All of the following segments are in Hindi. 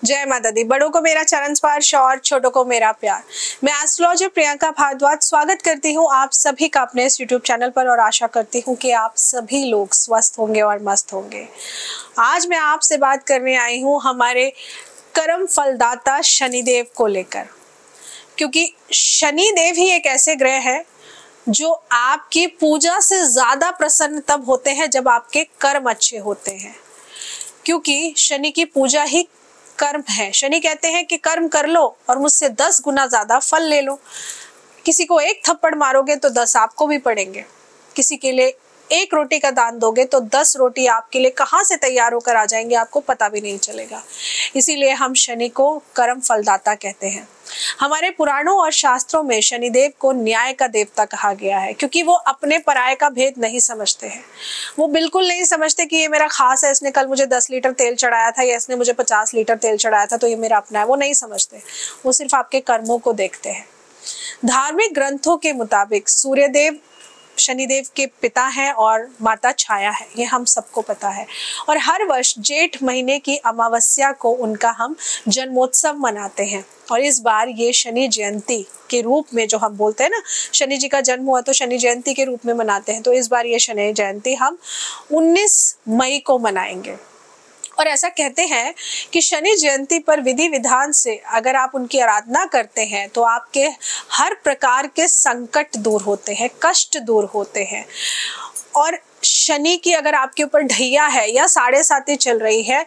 जय माता दी। बड़ों को मेरा चरण स्पर्श और छोटों को मेरा प्यार। मैं एस्ट्रोलॉजर प्रियंका भारद्वाज स्वागत करती हूँ आप सभी का अपने इस यूट्यूब चैनल पर और आशा करती हूँ कि आप सभी लोग स्वस्थ होंगे और मस्त होंगे। आज मैं आपसे बात करने आई हूँ हमारे कर्म फलदाता शनिदेव को लेकर, क्योंकि शनिदेव ही एक ऐसे ग्रह है जो आपकी पूजा से ज्यादा प्रसन्न तब होते हैं जब आपके कर्म अच्छे होते हैं, क्योंकि शनि की पूजा ही कर्म है। शनि कहते हैं कि कर्म कर लो और मुझसे 10 गुना ज्यादा फल ले लो। किसी को एक थप्पड़ मारोगे तो 10 आपको भी पड़ेंगे। किसी के लिए एक रोटी का दान दोगे तो 10 रोटी आपके लिए कहां से तैयार होकर आ जाएंगे आपको पता भी नहीं चलेगा। इसीलिए हम शनि को कर्म फलदाता कहते हैं। हमारे पुराणों और शास्त्रों में शनिदेव को न्याय का देवता कहा गया है, क्योंकि वो अपने पराये का भेद नहीं समझते हैं। वो बिल्कुल नहीं समझते कि ये मेरा खास है, इसने कल मुझे 10 लीटर तेल चढ़ाया था या इसने मुझे 50 लीटर तेल चढ़ाया था तो ये मेरा अपना है। वो नहीं समझते, वो सिर्फ आपके कर्मों को देखते हैं। धार्मिक ग्रंथों के मुताबिक सूर्यदेव शनिदेव के पिता हैं और माता छाया है, ये हम सबको पता है। और हर वर्ष जेठ महीने की अमावस्या को उनका हम जन्मोत्सव मनाते हैं। और इस बार ये शनि जयंती के रूप में, जो हम बोलते हैं ना शनि जी का जन्म हुआ तो शनि जयंती के रूप में मनाते हैं, तो इस बार ये शनि जयंती हम 19 मई को मनाएंगे। और ऐसा कहते हैं कि शनि जयंती पर विधि विधान से अगर आप उनकी आराधना करते हैं तो आपके हर प्रकार के संकट दूर होते हैं, कष्ट दूर होते हैं। और शनि की अगर आपके ऊपर ढैया है या 7.5 चल रही है,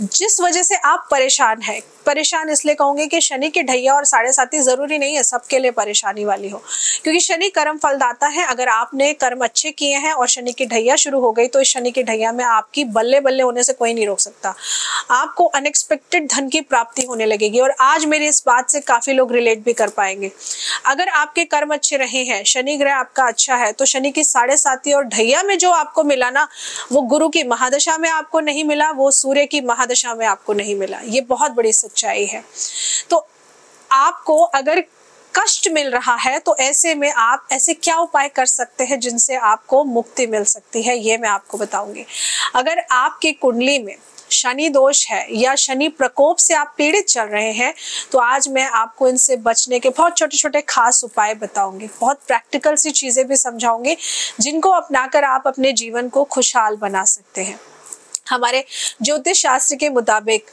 जिस वजह से आप परेशान हैं, परेशान इसलिए कहूंगे कि शनि की ढैया और 7.5 जरूरी नहीं है सबके लिए परेशानी वाली हो, क्योंकि शनि कर्म फलदाता है। अगर आपने कर्म अच्छे किए हैं और शनि की ढैया शुरू हो गई तो इस शनि की ढैया में आपकी बल्ले बल्ले होने से कोई नहीं रोक सकता। आपको अनएक्सपेक्टेड धन की प्राप्ति होने लगेगी। और आज मेरी इस बात से काफी लोग रिलेट भी कर पाएंगे। अगर आपके कर्म अच्छे रहे हैं, शनि ग्रह आपका अच्छा है, तो शनि की 7.5 और ढैया में जो आपको मिला ना, वो गुरु की महादशा में आपको नहीं मिला, वो सूर्य की महादशा में आपको नहीं मिला। ये बहुत बड़ी सच्चाई है। तो आपको अगर कष्ट मिल रहा है तो ऐसे में आप ऐसे क्या उपाय कर सकते हैं जिनसे आपको मुक्ति मिल सकती है, ये मैं आपको बताऊंगी। अगर आपकी कुंडली में शनि दोष है या शनि प्रकोप से आप पीड़ित चल रहे हैं तो आज मैं आपको इनसे बचने के बहुत छोटे छोटे खास उपाय बताऊंगी। बहुत प्रैक्टिकल सी चीजें भी समझाऊंगी जिनको अपनाकर आप अपने जीवन को खुशहाल बना सकते हैं। हमारे ज्योतिष शास्त्र के मुताबिक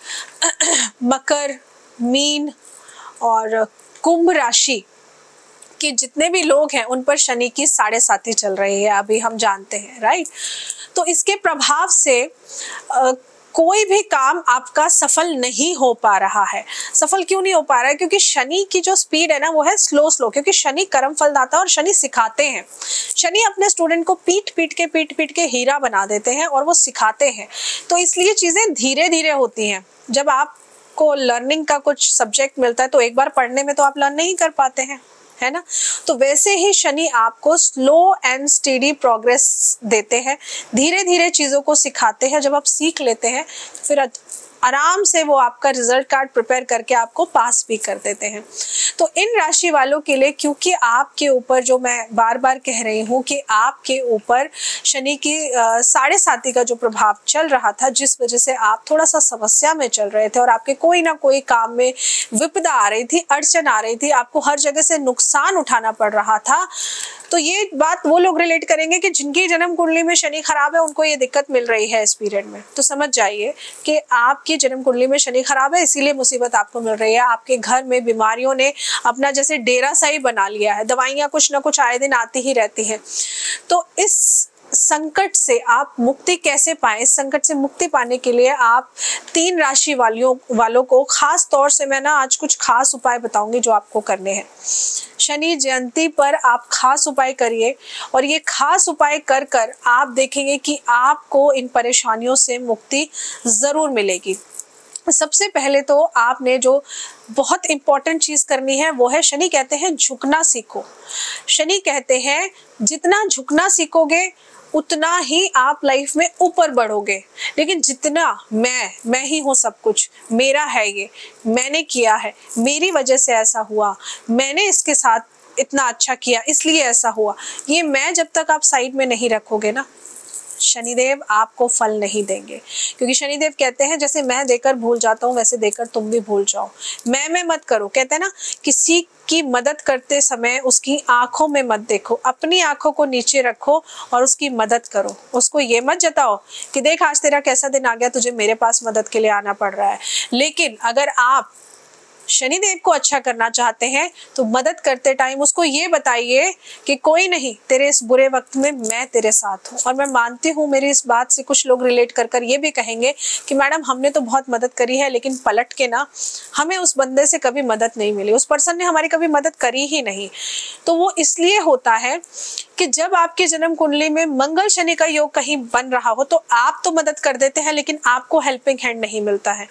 मकर, मीन और कुंभ राशि के जितने भी लोग हैं उन पर शनि की 7.5 चल रही है, अभी हम जानते हैं, राइट। तो इसके प्रभाव से कोई भी काम आपका सफल नहीं हो पा रहा है। सफल क्यों नहीं हो पा रहा है? क्योंकि शनि की जो स्पीड है ना वो है स्लो, क्योंकि शनि कर्म फलदाता और शनि सिखाते हैं। शनि अपने स्टूडेंट को पीट पीट के हीरा बना देते हैं और वो सिखाते हैं, तो इसलिए चीजें धीरे धीरे होती हैं। जब आपको लर्निंग का कुछ सब्जेक्ट मिलता है तो एक बार पढ़ने में तो आप लर्न नहीं कर पाते हैं, है ना। तो वैसे ही शनि आपको स्लो एंड स्टेडी प्रोग्रेस देते हैं, धीरे धीरे चीजों को सिखाते हैं। जब आप सीख लेते हैं फिर आराम से वो आपका रिजल्ट कार्ड प्रिपेयर करके आपको पास भी कर देते हैं। तो इन राशि वालों के लिए, क्योंकि आपके ऊपर, जो मैं बार बार कह रही हूँ कि आपके ऊपर शनि की 7.5 का जो प्रभाव चल रहा था, जिस वजह से आप थोड़ा सा समस्या में चल रहे थे और आपके कोई ना कोई काम में विपदा आ रही थी, अड़चन आ रही थी, आपको हर जगह से नुकसान उठाना पड़ रहा था, तो ये बात वो लोग रिलेट करेंगे कि जिनकी जन्म कुंडली में शनि खराब है उनको ये दिक्कत मिल रही है इस पीरियड में। तो समझ जाइए कि आपकी जन्म कुंडली में शनि खराब है, इसीलिए मुसीबत आपको मिल रही है। आपके घर में बीमारियों ने अपना जैसे डेरा सा ही बना लिया है, दवाइयां कुछ ना कुछ आए दिन आती ही रहती हैं। तो इस संकट से आप मुक्ति कैसे पाएं? इस संकट से मुक्ति पाने के लिए आप 3 राशि वालों को खास तौर से मैं ना आज कुछ खास उपाय बताऊंगी जो आपको करने हैं। शनि जयंती पर आप खास उपाय करिए और ये खास उपाय कर कर आप देखेंगे कि आपको इन परेशानियों से मुक्ति जरूर मिलेगी। सबसे पहले तो आपने जो बहुत इंपॉर्टेंट चीज करनी है वो है, शनि कहते हैं झुकना सीखो। शनि कहते हैं जितना झुकना सीखोगे उतना ही आप लाइफ में ऊपर बढ़ोगे। लेकिन जितना मैं ही हूँ सब कुछ, मेरा है ये, मैंने किया है, मेरी वजह से ऐसा हुआ, मैंने इसके साथ इतना अच्छा किया इसलिए ऐसा हुआ, ये मैं जब तक आप साइड में नहीं रखोगे ना, शनिदेव आपको फल नहीं देंगे, क्योंकि शनिदेव कहते हैं जैसे मैं देकर भूल जाता हूँ वैसे देकर तुम भी भूल जाओ। मैं मत करो, कहते हैं ना किसी की मदद करते समय उसकी आंखों में मत देखो, अपनी आंखों को नीचे रखो और उसकी मदद करो। उसको ये मत जताओ कि देख आज तेरा कैसा दिन आ गया, तुझे मेरे पास मदद के लिए आना पड़ रहा है। लेकिन अगर आप शनिदेव को अच्छा करना चाहते हैं तो मदद करते टाइम उसको ये बताइए कि कोई नहीं, तेरे इस बुरे वक्त में मैं तेरे साथ हूँ। और मैं मानती हूँ मेरी इस बात से कुछ लोग रिलेट कर ये भी कहेंगे कि मैडम हमने तो बहुत मदद करी है लेकिन पलट के ना हमें उस बंदे से कभी मदद नहीं मिली, उस पर्सन ने हमारी कभी मदद करी ही नहीं। तो वो इसलिए होता है कि जब आपके जन्म कुंडली में मंगल शनि का योग कहीं बन रहा हो तो आप तो मदद कर देते हैं लेकिन आपको हेल्पिंग हैंड नहीं मिलता है।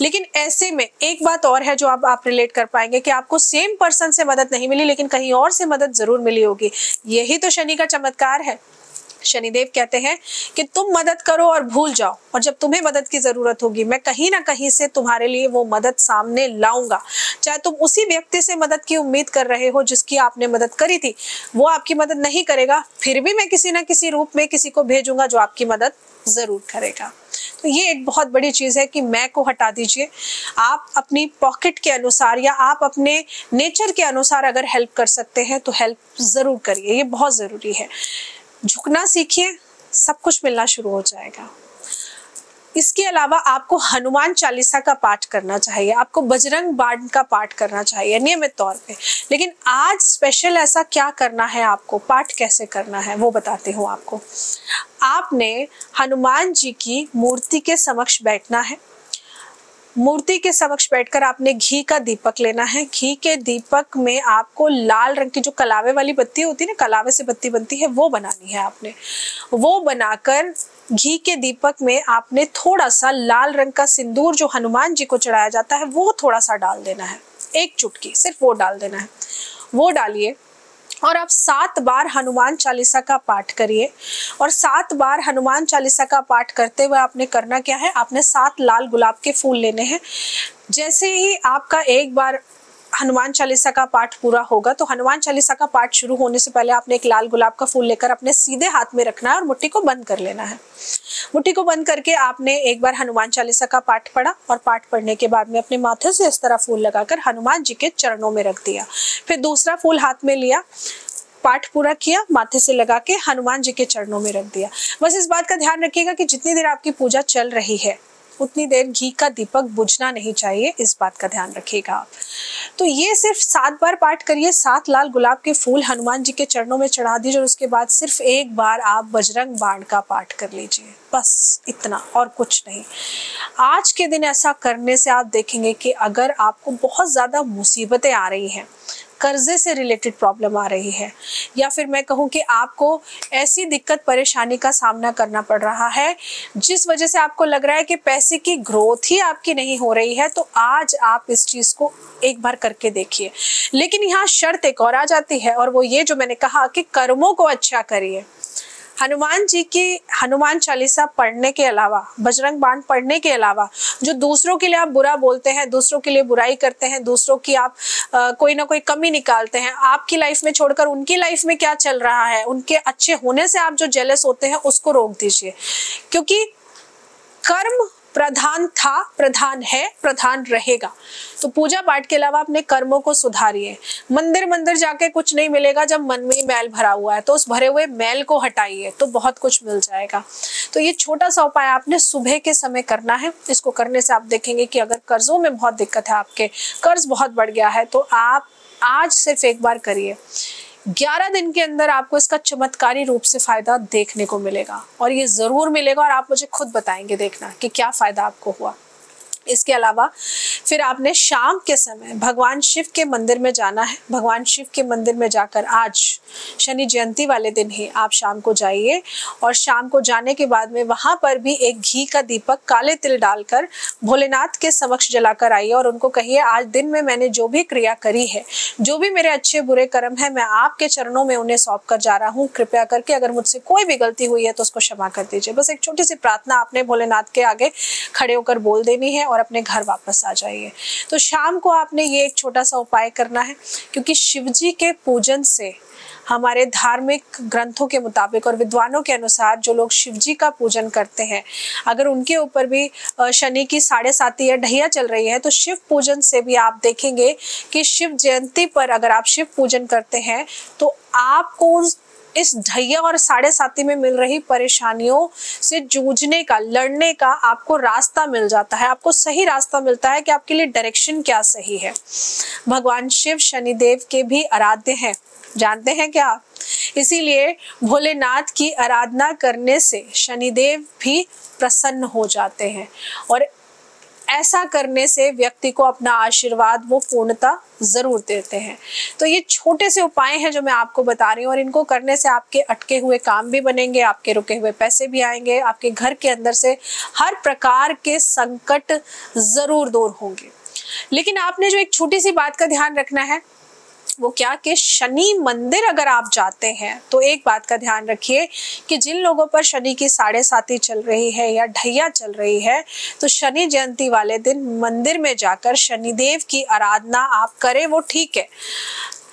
लेकिन ऐसे में एक बात और है जो आप रिलेट कर पाएंगे कि आपको सेम पर्सन से मदद नहीं मिली लेकिन कहीं और से मदद जरूर मिली होगी। यही तो शनि का चमत्कार है। शनिदेव कहते हैं कि तुम मदद करो और भूल जाओ, और जब तुम्हें मदद की जरूरत होगी मैं कहीं ना कहीं से तुम्हारे लिए वो मदद सामने लाऊंगा। चाहे तुम उसी व्यक्ति से मदद की उम्मीद कर रहे हो जिसकी आपने मदद करी थी, वो आपकी मदद नहीं करेगा, फिर भी मैं किसी ना किसी रूप में किसी को भेजूंगा जो आपकी मदद जरूर करेगा। तो ये एक बहुत बड़ी चीज है कि मैं को हटा दीजिए। आप अपनी पॉकेट के अनुसार या आप अपने नेचर के अनुसार अगर हेल्प कर सकते हैं तो हेल्प जरूर करिए, ये बहुत जरूरी है। झुकना सीखिए, सब कुछ मिलना शुरू हो जाएगा। इसके अलावा आपको हनुमान चालीसा का पाठ करना चाहिए, आपको बजरंग बाण का पाठ करना चाहिए नियमित तौर पे। लेकिन आज स्पेशल ऐसा क्या करना है, आपको पाठ कैसे करना है वो बताती हूँ आपको। आपने हनुमान जी की मूर्ति के समक्ष बैठना है। मूर्ति के समक्ष बैठकर आपने घी का दीपक लेना है। घी के दीपक में आपको लाल रंग की जो कलावे वाली बत्ती होती है ना, कलावे से बत्ती बनती है, वो बनानी है आपने। वो बनाकर घी के दीपक में आपने थोड़ा सा लाल रंग का सिंदूर जो हनुमान जी को चढ़ाया जाता है वो थोड़ा सा डाल देना है, एक चुटकी सिर्फ वो डाल देना है। वो डालिए और आप 7 बार हनुमान चालीसा का पाठ करिए। और 7 बार हनुमान चालीसा का पाठ करते हुए आपने करना क्या है, आपने 7 लाल गुलाब के फूल लेने हैं। जैसे ही आपका एक बार हनुमान चालीसा का पाठ पूरा होगा तो हनुमान चालीसा का पाठ शुरू होने से पहले आपने एक लाल गुलाब का फूल लेकर अपने सीधे हाथ में रखना है और मुट्ठी को बंद कर लेना है। मुट्ठी को बंद करके आपने एक बार हनुमान चालीसा का पाठ पढ़ा और पाठ पढ़ने के बाद में अपने माथे से इस तरह फूल लगाकर हनुमान जी के चरणों में रख दिया। फिर दूसरा फूल हाथ में लिया, पाठ पूरा किया, माथे से लगा के हनुमान जी के चरणों में रख दिया। बस इस बात का ध्यान रखिएगा कि जितनी देर आपकी पूजा चल रही है उतनी देर घी का दीपक बुझना नहीं चाहिए, इस बात का ध्यान रखिएगा आप। तो ये सिर्फ 7 बार पाठ करिए, 7 लाल गुलाब के फूल हनुमान जी के चरणों में चढ़ा दीजिए और उसके बाद सिर्फ एक बार आप बजरंग बाण का पाठ कर लीजिए, बस इतना और कुछ नहीं। आज के दिन ऐसा करने से आप देखेंगे कि अगर आपको बहुत ज्यादा मुसीबतें आ रही हैं, कर्जे से रिलेटेड प्रॉब्लम आ रही है, या फिर मैं कहूँ कि आपको ऐसी दिक्कत परेशानी का सामना करना पड़ रहा है जिस वजह से आपको लग रहा है कि पैसे की ग्रोथ ही आपकी नहीं हो रही है, तो आज आप इस चीज को एक बार करके देखिए। लेकिन यहाँ शर्त एक और आ जाती है, और वो ये जो मैंने कहा कि कर्मों को अच्छा करिए। हनुमान जी की हनुमान चालीसा पढ़ने के अलावा, बजरंग बाण पढ़ने के अलावा, जो दूसरों के लिए आप बुरा बोलते हैं, दूसरों के लिए बुराई करते हैं, दूसरों की आप कोई ना कोई कमी निकालते हैं, आपकी लाइफ में छोड़कर उनकी लाइफ में क्या चल रहा है, उनके अच्छे होने से आप जो जेलस होते हैं उसको रोक दीजिए। क्योंकि कर्म प्रधान था, प्रधान है, प्रधान रहेगा। तो पूजा पाठ के अलावा अपने कर्मों को सुधारिए। मंदिर मंदिर जाके कुछ नहीं मिलेगा जब मन में मैल भरा हुआ है, तो उस भरे हुए मैल को हटाइए तो बहुत कुछ मिल जाएगा। तो ये छोटा सा उपाय आपने सुबह के समय करना है। इसको करने से आप देखेंगे कि अगर कर्जों में बहुत दिक्कत है, आपके कर्ज बहुत बढ़ गया है, तो आप आज सिर्फ एक बार करिए। 11 दिन के अंदर आपको इसका चमत्कारी रूप से फायदा देखने को मिलेगा, और ये जरूर मिलेगा, और आप मुझे खुद बताएंगे देखना कि क्या फायदा आपको हुआ। इसके अलावा फिर आपने शाम के समय भगवान शिव के मंदिर में जाना है। भगवान शिव के मंदिर में जाकर आज शनि जयंती वाले दिन ही आप शाम को जाइए, और शाम को जाने के बाद में वहां पर भी एक घी का दीपक काले तिल डालकर भोलेनाथ के समक्ष जलाकर आइए और उनको कहिए आज दिन में मैंने जो भी क्रिया करी है, जो भी मेरे अच्छे बुरे कर्म है, मैं आपके चरणों में उन्हें सौंप कर जा रहा हूँ। कृपया करके अगर मुझसे कोई भी गलती हुई है तो उसको क्षमा कर दीजिए। बस एक छोटी सी प्रार्थना आपने भोलेनाथ के आगे खड़े होकर बोल देनी है और अपने घर वापस आ जाइए। तो शाम को आपने ये एक छोटा सा उपाय करना है, क्योंकि शिव जी के पूजन से हमारे धार्मिक ग्रंथों के मुताबिक और विद्वानों के अनुसार जो लोग शिव जी का पूजन करते हैं, अगर उनके ऊपर भी शनि की 7.5 या ढैया चल रही है, तो शिव पूजन से भी आप देखेंगे कि शिव जयंती पर अगर आप शिव पूजन करते हैं तो आपको इस ढैया और 7.5 में मिल रही परेशानियों से जूझने का, लड़ने का आपको रास्ता मिल जाता है। आपको सही रास्ता मिलता है कि आपके लिए डायरेक्शन क्या सही है। भगवान शिव शनिदेव के भी आराध्य हैं, जानते हैं क्या आप? इसीलिए भोलेनाथ की आराधना करने से शनिदेव भी प्रसन्न हो जाते हैं और ऐसा करने से व्यक्ति को अपना आशीर्वाद वो पूर्णता जरूर देते हैं। तो ये छोटे से उपाय हैं जो मैं आपको बता रही हूँ और इनको करने से आपके अटके हुए काम भी बनेंगे, आपके रुके हुए पैसे भी आएंगे, आपके घर के अंदर से हर प्रकार के संकट जरूर दूर होंगे। लेकिन आपने जो एक छोटी सी बात का ध्यान रखना है वो क्या कि शनि मंदिर अगर आप जाते हैं तो एक बात का ध्यान रखिए कि जिन लोगों पर शनि की 7.5 चल रही है या ढैया चल रही है, तो शनि जयंती वाले दिन मंदिर में जाकर शनिदेव की आराधना आप करें, वो ठीक है।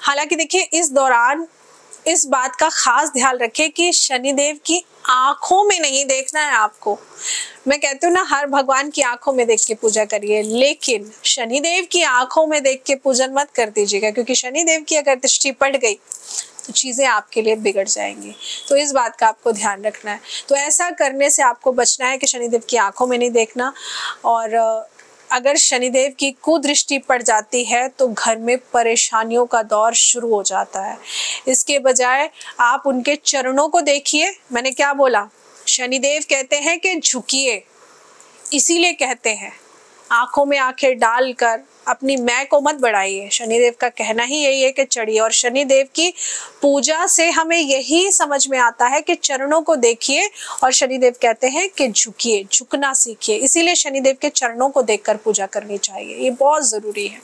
हालांकि देखिए इस दौरान इस बात का खास ध्यान रखें कि शनिदेव की आंखों में नहीं देखना है आपको। मैं कहती हूँ ना, हर भगवान की आंखों में देख के पूजा करिए, लेकिन शनिदेव की आंखों में देख के पूजन मत कर दीजिएगा, क्योंकि शनिदेव की अगर दृष्टि पड़ गई तो चीजें आपके लिए बिगड़ जाएंगी। तो इस बात का आपको ध्यान रखना है। तो ऐसा करने से आपको बचना है कि शनिदेव की आंखों में नहीं देखना। और अगर शनिदेव की कुदृष्टि पड़ जाती है तो घर में परेशानियों का दौर शुरू हो जाता है। इसके बजाय आप उनके चरणों को देखिए। मैंने क्या बोला? शनिदेव कहते हैं कि झुकिए, इसीलिए कहते हैं आंखों में आंखें डालकर अपनी मैं को मत बढ़ाइए। शनिदेव का कहना ही यही है कि चढ़िए। और शनिदेव की पूजा से हमें यही समझ में आता है कि चरणों को देखिए, और शनिदेव कहते हैं कि झुकिए, झुकना सीखिए। इसीलिए शनिदेव के चरणों को देखकर पूजा करनी चाहिए, ये बहुत जरूरी है।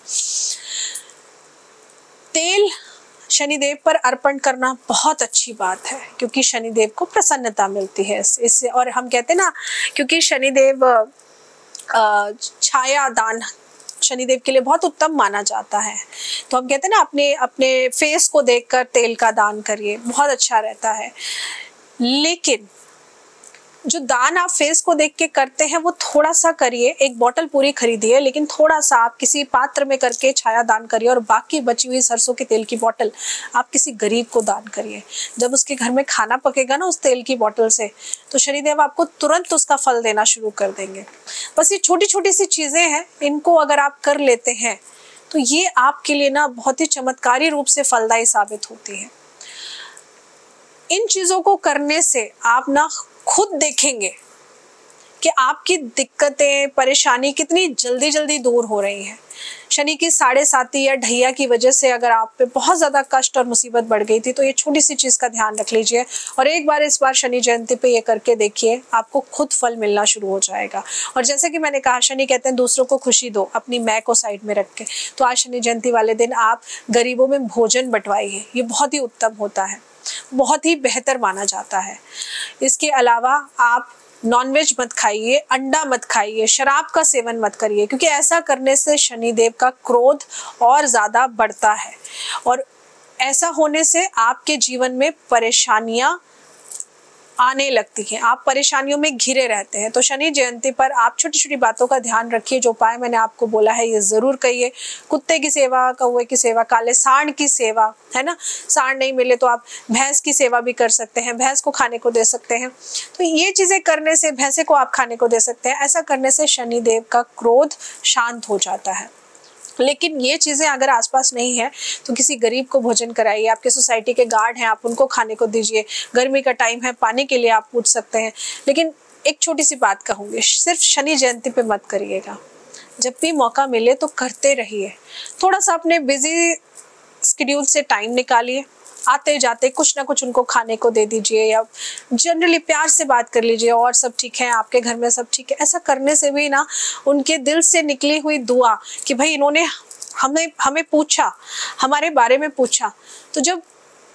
तेल शनिदेव पर अर्पण करना बहुत अच्छी बात है, क्योंकि शनिदेव को प्रसन्नता मिलती है इससे। और हम कहते हैं ना, क्योंकि शनिदेव छाया दान शनिदेव के लिए बहुत उत्तम माना जाता है, तो हम कहते हैं ना अपने अपने फेस को देखकर तेल का दान करिए, बहुत अच्छा रहता है। लेकिन जो दान आप फेस को देख के करते हैं वो थोड़ा सा करिए। एक बोतल पूरी खरीदिए, लेकिन थोड़ा सा आप किसी पात्र में करके छाया दान करिए, और बाकी बची हुई सरसों के तेल की बोतल आप किसी गरीब को दान करिए। जब उसके घर में खाना पकेगा ना उस तेल की बोतल से, तो शनिदेव आपको तुरंत उसका फल देना शुरू कर देंगे। बस ये छोटी छोटी सी चीजें हैं, इनको अगर आप कर लेते हैं तो ये आपके लिए ना बहुत ही चमत्कारी रूप से फलदायी साबित होती है। इन चीजों को करने से आप ना खुद देखेंगे कि आपकी दिक्कतें, परेशानी कितनी जल्दी जल्दी दूर हो रही हैं। शनि की 7.5 या ढैया की वजह से अगर आप पे बहुत ज्यादा कष्ट और मुसीबत बढ़ गई थी, तो ये छोटी सी चीज का ध्यान रख लीजिए और एक बार इस बार शनि जयंती पे ये करके देखिए, आपको खुद फल मिलना शुरू हो जाएगा। और जैसे कि मैंने कहा, शनि कहते हैं दूसरों को खुशी दो, अपनी मैं को साइड में रख के। तो आज शनि जयंती वाले दिन आप गरीबों में भोजन बंटवाइए, ये बहुत ही उत्तम होता है, बहुत ही बेहतर माना जाता है। इसके अलावा आप नॉनवेज मत खाइए, अंडा मत खाइए, शराब का सेवन मत करिए, क्योंकि ऐसा करने से शनिदेव का क्रोध और ज्यादा बढ़ता है और ऐसा होने से आपके जीवन में परेशानियां आने लगती हैं, आप परेशानियों में घिरे रहते हैं। तो शनि जयंती पर आप छोटी छोटी बातों का ध्यान रखिए। जो उपाय मैंने आपको बोला है ये जरूर करिए। कुत्ते की सेवा, कौवे की सेवा, काले सांड की सेवा, है ना, सांड नहीं मिले तो आप भैंस की सेवा भी कर सकते हैं, भैंस को खाने को दे सकते हैं। तो ये चीजें करने से, भैंसे को आप खाने को दे सकते हैं, ऐसा करने से शनिदेव का क्रोध शांत हो जाता है। लेकिन ये चीजें अगर आसपास नहीं है तो किसी गरीब को भोजन कराइए। आपके सोसाइटी के गार्ड हैं, आप उनको खाने को दीजिए। गर्मी का टाइम है, पानी के लिए आप पूछ सकते हैं। लेकिन एक छोटी सी बात कहूंगी, सिर्फ शनि जयंती पे मत करिएगा, जब भी मौका मिले तो करते रहिए। थोड़ा सा अपने बिजी शेड्यूल से टाइम निकालिए, आते जाते कुछ ना कुछ उनको खाने को दे दीजिए, या जनरली प्यार से बात कर लीजिए, और सब ठीक है, आपके घर में सब ठीक है। ऐसा करने से भी ना उनके दिल से निकली हुई दुआ कि भाई इन्होंने हमें पूछा, हमारे बारे में पूछा। तो जब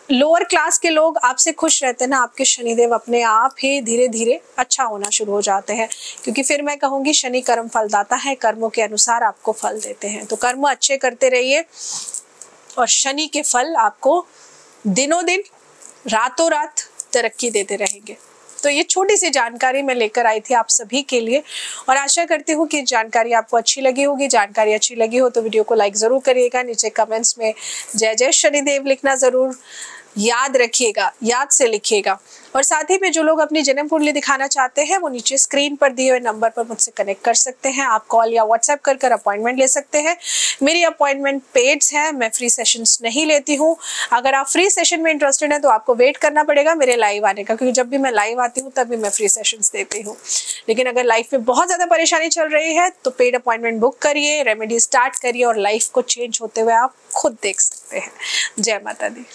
लोअर क्लास के लोग आपसे खुश रहते हैं ना, आपके शनिदेव अपने आप ही धीरे धीरे अच्छा होना शुरू हो जाते हैं। क्योंकि फिर मैं कहूँगी शनि कर्म फलदाता है, कर्मों के अनुसार आपको फल देते हैं। तो कर्म अच्छे करते रहिए और शनि के फल आपको दिनों दिन रातों रात तरक्की देते रहेंगे। तो ये छोटी सी जानकारी मैं लेकर आई थी आप सभी के लिए और आशा करती हूँ कि जानकारी आपको अच्छी लगी होगी। जानकारी अच्छी लगी हो तो वीडियो को लाइक ज़रूर करिएगा, नीचे कमेंट्स में जय जय शनिदेव लिखना ज़रूर याद रखिएगा, याद से लिखिएगा। और साथ ही में जो लोग अपनी जन्म कुंडली दिखाना चाहते हैं वो नीचे स्क्रीन पर दिए हुए नंबर पर मुझसे कनेक्ट कर सकते हैं। आप कॉल या व्हाट्सएप कर अपॉइंटमेंट ले सकते हैं। मेरी अपॉइंटमेंट पेड्स है, मैं फ्री सेशंस नहीं लेती हूँ। अगर आप फ्री सेशन में इंटरेस्टेड हैं तो आपको वेट करना पड़ेगा मेरे लाइव आने का, क्योंकि जब भी मैं लाइव आती हूँ तभी मैं फ्री सेशंस देती हूँ। लेकिन अगर लाइफ में बहुत ज़्यादा परेशानी चल रही है तो पेड अपॉइंटमेंट बुक करिए, रेमेडी स्टार्ट करिए और लाइफ को चेंज होते हुए आप खुद देख सकते हैं। जय माता दी।